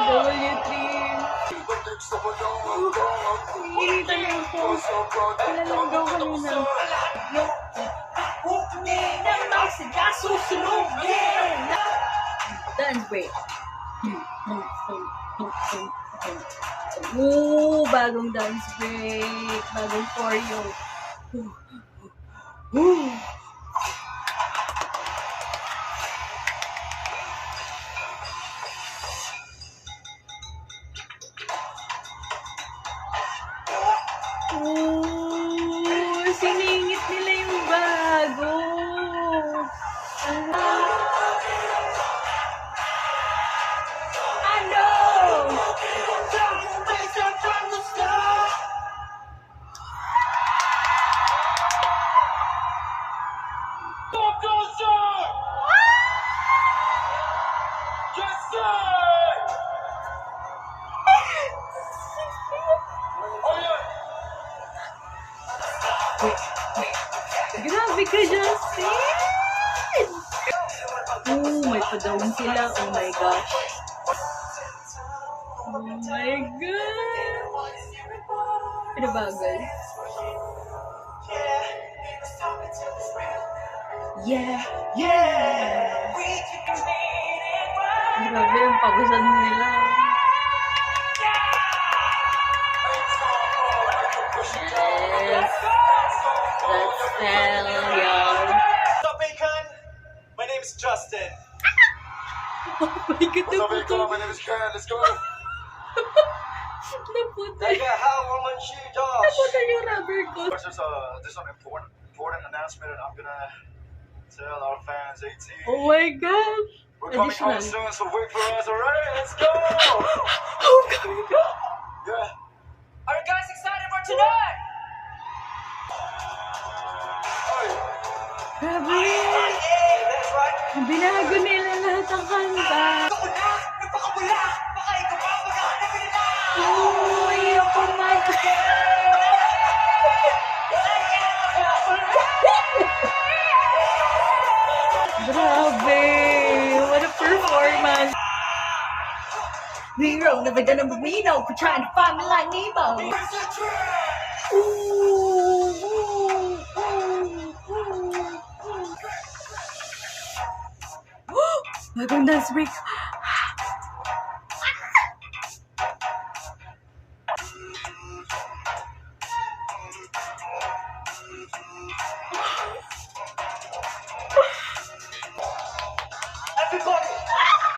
W3. Initan na ako. Nalalagaw kanina. Dance break. Bagong dance break. Bagong choreo. Siningit nila yung bago. Ano? Grabe ka, Justin! Oh, may padawin sila. Oh my gosh. Oh my God! Pinabagal. Yeah! Yeah! Grabe, yung pagusan nila. Yes! Let's tell y'all. What's up, Bacon? My name is Justin. Oh my God, What's up, naputol. Bacon? My name is Karen. Let's go. Naputol. How much you, Josh? Naputol yung rubber ko. There's an important announcement, and I'm gonna tell our fans, AT. Oh my gosh. We're coming home Additional. soon, so wait for us. Alright, let's go. Oh my God. Yeah. Are you guys excited for tonight? Grabe. That's right. Binago nila lahat ang kanta. Napakabula! Baka ikaw pa maghahanap nila! Uy, ako man. Grabe. What a performance. We rode never gonna burrito for trying to find me like Nemo. Bagong dance break.